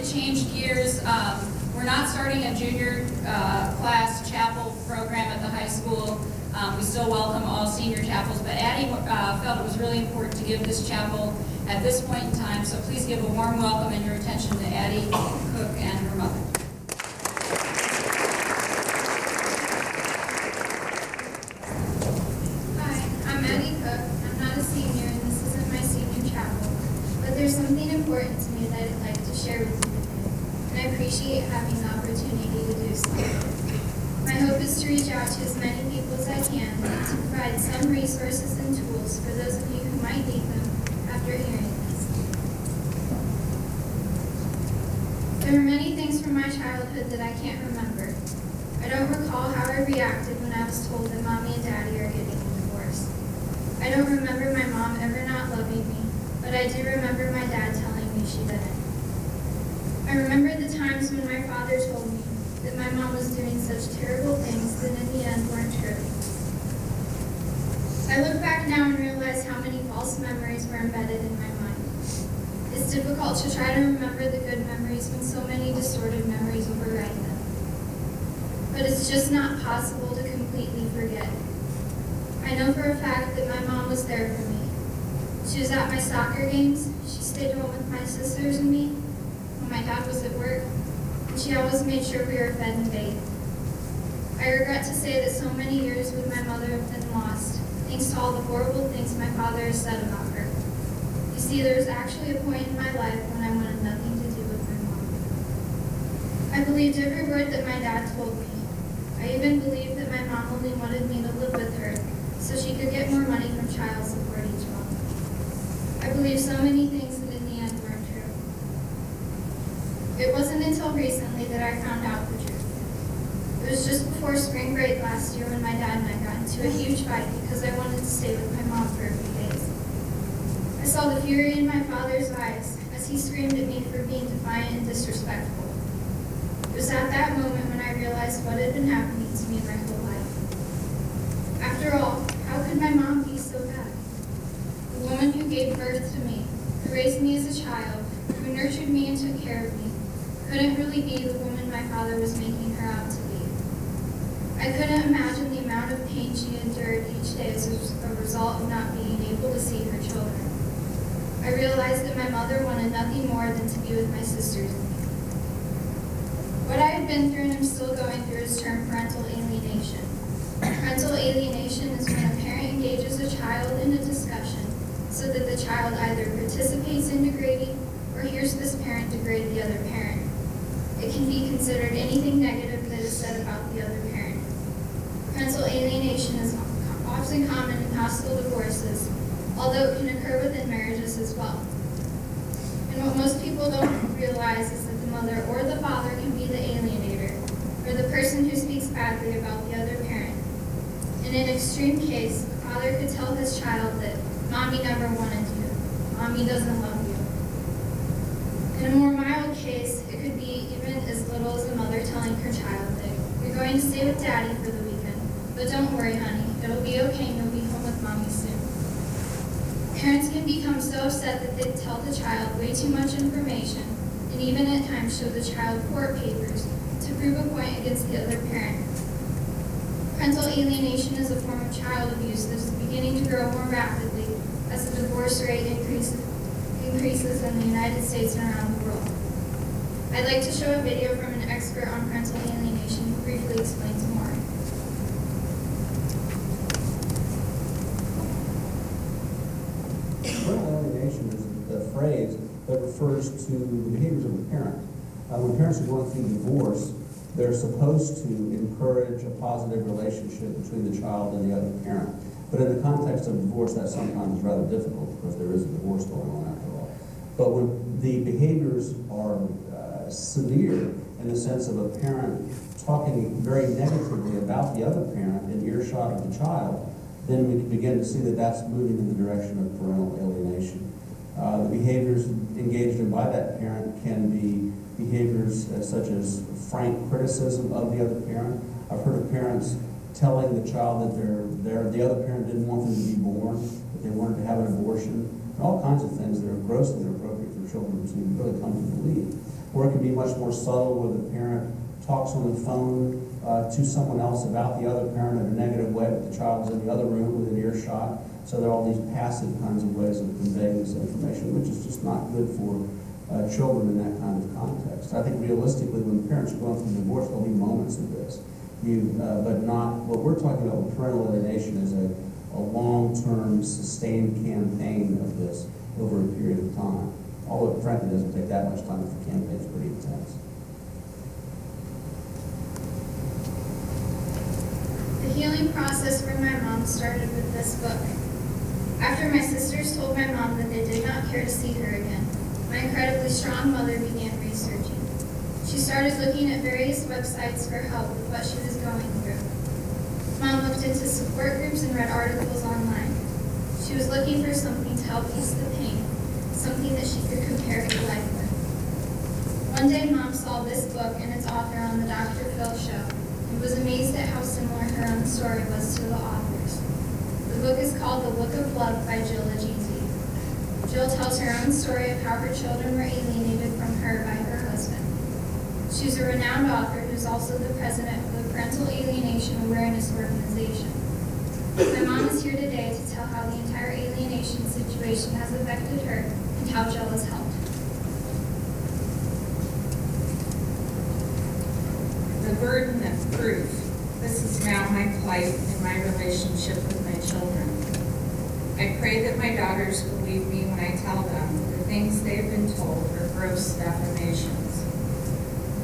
to change gears. We're not starting a junior class chapel program at the high school. We still welcome all senior chapels, but Addie felt it was really important to give this chapel at this point in time, so please give a warm welcome and your attention to Addie Cook and her mother. Hi, I'm Addie Cook. I'm not a senior and this isn't my senior chapel, but there's something important to me that I'd like to share with you today, and I appreciate having the opportunity to do so. My hope is to reach out to as many people as I can and to provide some resources and tools for those of you who might need them after hearing this. There are many things from my childhood that I can't remember. I don't recall how I reacted when I was told that Mommy and Daddy are getting a divorce. I don't remember my mom ever not loving me, but I do remember my dad telling me she didn't. I remember the times when my father told me that my mom was doing such terrible things that in the end weren't true. I look back now and realize how many false memories were embedded in my mind. It's difficult to try to remember the good memories when so many distorted memories override them. But it's just not possible to completely forget. I know for a fact that my mom was there for me. She was at my soccer games, she stayed home with my sisters and me when my dad was at work, and she always made sure we were fed and bathed. I regret to say that so many years with my mother have been lost, thanks to all the horrible things my father has said about her. You see, there was actually a point in my life when I wanted nothing to do with my mom. I believed every word that my dad told me. I even believed that my mom only wanted me to live with her so she could get more money from child support each month. I believed so many things that in the end weren't true. It wasn't until recently that I found out the truth. It was just before spring break last year when my dad and I got into a huge fight because I wanted to stay with my mom for a few days. I saw the fury in my father's eyes as he screamed at me for being defiant and disrespectful. It was at that moment when I realized what had been happening to me my whole life. After all, how could my mom be so bad? The woman who gave birth to me, who raised me as a child, who nurtured me and took care of me, couldn't really be the woman my father was making her out to be. I couldn't imagine the amount of pain she endured each day as a result of not being able to see her children. I realized that my mother wanted nothing more than to be with my sisters and me. What I had been through and am still going through is termed parental alienation. Parental alienation is when a parent engages a child in a discussion so that the child either participates in degrading or hears this parent degrade the other parent. It can be considered anything negative that is said about the other parent. Parental alienation is often common in hostile divorces, although it can occur within marriages as well. And what most people don't realize is that the mother or the father can be the alienator, or the person who speaks badly about the other parent. In an extreme case, a father could tell his child that Mommy never wanted you, Mommy doesn't love you. In a more mild case, it could be even as little as a mother telling her child that you're going to stay with Daddy for the weekend, but don't worry, honey, it'll be okay and you'll be home with Mommy soon. Parents can become so upset that they tell the child way too much information and even at times show the child court papers to prove a point against the other parent. Parental alienation is a form of child abuse that is beginning to grow more rapidly as the divorce rate increases in the United States and around the world. I'd like to show a video from an expert on parental alienation who briefly explains more. Parental alienation is a phrase that refers to the behaviors of a parent. When parents are going through divorce, they're supposed to encourage a positive relationship between the child and the other parent. But in the context of divorce, that sometimes is rather difficult because there is a divorce going on after all. But when the behaviors are severe in the sense of a parent talking very negatively about the other parent in earshot of the child, then we can begin to see that that's moving in the direction of parental alienation. The behaviors engaged in by that parent can be behaviors such as frank criticism of the other parent. I've heard of parents telling the child that the other parent didn't want them to be born, that they wanted to have an abortion, and all kinds of things that are grossly inappropriate for children to really come to believe. or it can be much more subtle where the parent talks on the phone to someone else about the other parent in a negative way, but the child is in the other room within earshot. So there are all these passive kinds of ways of conveying this information, which is just not good for children in that kind of context. I think realistically, when parents are going through divorce, there'll be moments of this. But not, what we're talking about with parental alienation is a long-term, sustained campaign of this over a period of time. Although it frankly doesn't take that much time if the campaign's pretty intense. The healing process for my mom started with this book. After my sisters told my mom that they did not care to see her again, my incredibly strong mother began researching. She started looking at various websites for help with what she was going through. Mom looked into support groups and read articles online. She was looking for something to help ease the pain, something that she could compare her life with. One day, Mom saw this book and its author on the Dr. Phil show and was amazed at how similar her own story was to the author's. The book is called The Book of Love by Jill Egizii. Jill tells her own story of how her children were alienated from her by her husband. She's a renowned author who's also the president of the Parental Alienation Awareness Organization. My mom is here today to tell how the entire alienation situation has affected her and how Jill has helped. The burden of proof. This is now my plight in my relationship with my children. I pray that my daughters believe me when I tell them the things they've been told are gross defamations.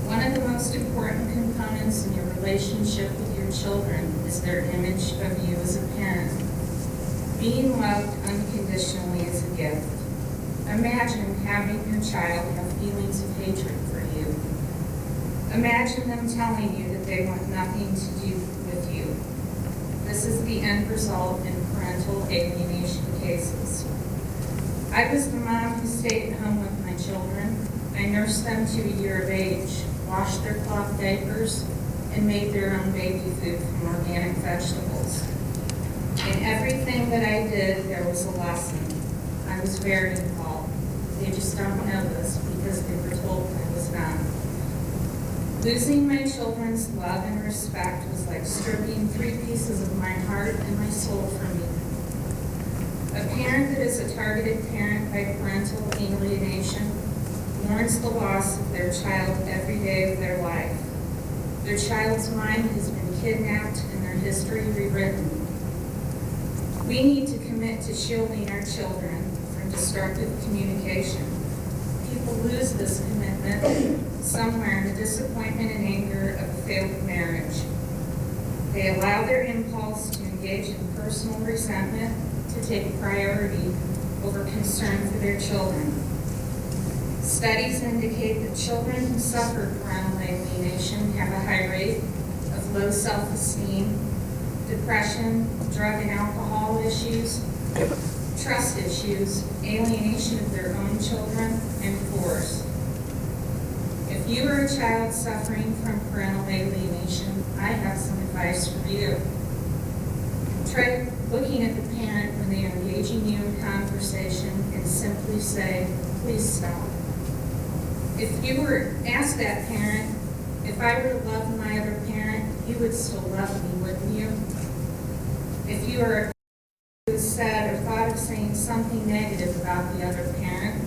One of the most important components in your relationship with your children is their image of you as a parent. Being loved unconditionally is a gift. Imagine having your child have feelings of hatred for you. Imagine them telling you that they want nothing to do with you. This is the end result in parental alienation cases. I was the mom who stayed at home with my children. I nursed them to a year of age, washed their cloth diapers, and made their own baby food from organic vegetables. In everything that I did, there was a lesson. I was very involved. They just don't know this because they were told I was not. Losing my children's love and respect was like stripping 3 pieces of my heart and my soul from me. A parent that is a targeted parent by parental alienation mourns the loss of their child every day of their life. Their child's mind has been kidnapped and their history rewritten. We need to commit to shielding our children from destructive communication. People lose this commitment somewhere in the disappointment and anger of a failed marriage. They allow their impulse to engage in personal resentment to take priority over concern for their children. Studies indicate that children who suffer parental alienation have a high rate of low self-esteem, depression, drug and alcohol issues, trust issues, alienation of their own children, and force. If you are a child suffering from parental alienation, I have some advice for you. Try looking at the parent when they are engaging you in conversation and simply say, please stop. If you were asked that parent, if I were to love my other parent, you would still love me, wouldn't you? If you are who said or thought of saying something negative about the other parent,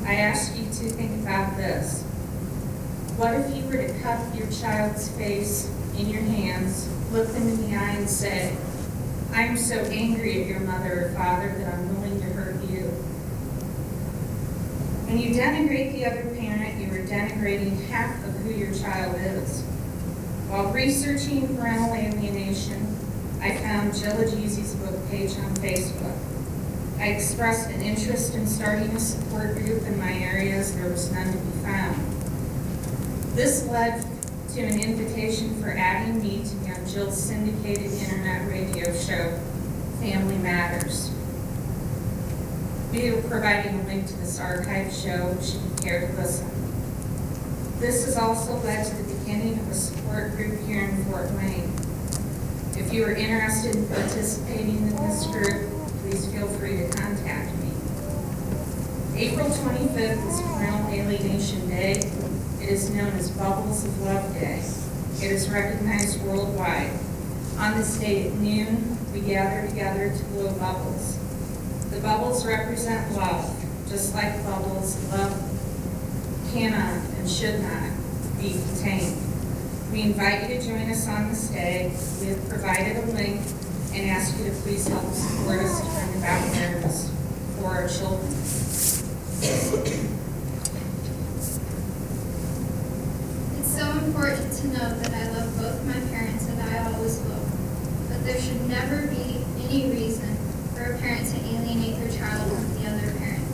I ask you to think about this. What if you were to cup your child's face in your hands, look them in the eye and say, I'm so angry at your mother or father that I'm willing to hurt you. When you denigrate the other parent, you are denigrating half of who your child is. While researching parental alienation, I found Jill Egizii's book page on Facebook. I expressed an interest in starting a support group in my area as there was none to be found. This led to an invitation for Addie and me to be on Jill's syndicated internet radio show, Family Matters. We are providing a link to this archive show should you care to listen. This has also led to the beginning of a support group here in Fort Wayne. If you are interested in participating in this group, please feel free to contact me. April 25th is Parental Alienation Day. It is known as Bubbles of Love Day. It is recognized worldwide. On this day at noon, we gather together to blow bubbles. The bubbles represent love. Just like bubbles, love cannot and should not be contained. We invite you to join us on this day. We have provided a link and ask you to please help support us to bring about awareness for our children. It's so important to know that I love both my parents and I always will. But there should never be any reason for a parent to alienate their child from the other parent.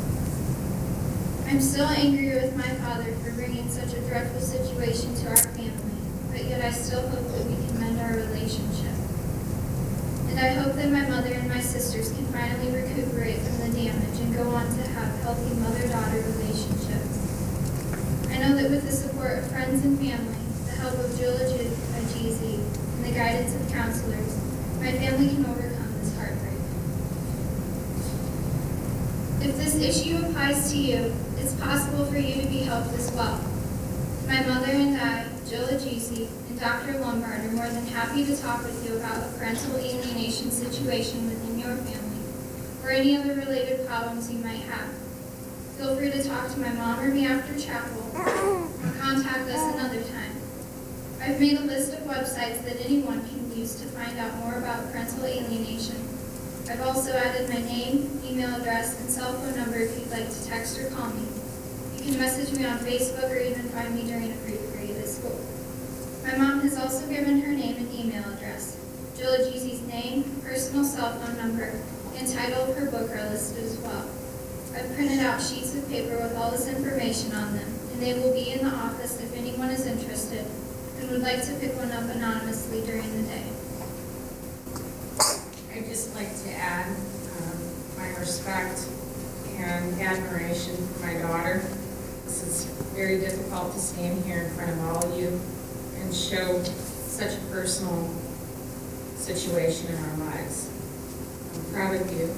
I'm still angry with my father for bringing such a dreadful situation to our family, but yet I still hope that we can mend our relationship. And I hope that my mother and my sisters can finally recuperate from the damage and go on to have healthy mother-daughter relationships. I know that with the support of friends and family, the help of Jill Egizii, and the guidance of counselors, my family can overcome this heartbreak. If this issue applies to you, it's possible for you to be helped as well. My mother and I, Jill Egizii, and Dr. Lombard are more than happy to talk with you about a parental alienation situation within your family, or any other related problems you might have. Feel free to talk to my mom or me after chapel, or contact us another time. I've made a list of websites that anyone can use to find out more about parental alienation. I've also added my name, email address, and cell phone number if you'd like to text or call me. You can message me on Facebook or even find me during a free period at school. My mom has also given her name and email address. Jill Egizii's name, personal cell phone number, and title of her book are listed as well. I've printed out sheets of paper with all this information on them, and they will be in the office if anyone is interested and would like to pick one up anonymously during the day. I'd just like to add my respect and admiration for my daughter. This is very difficult to stand here in front of all of you and show such a personal situation in our lives. I'm proud of you.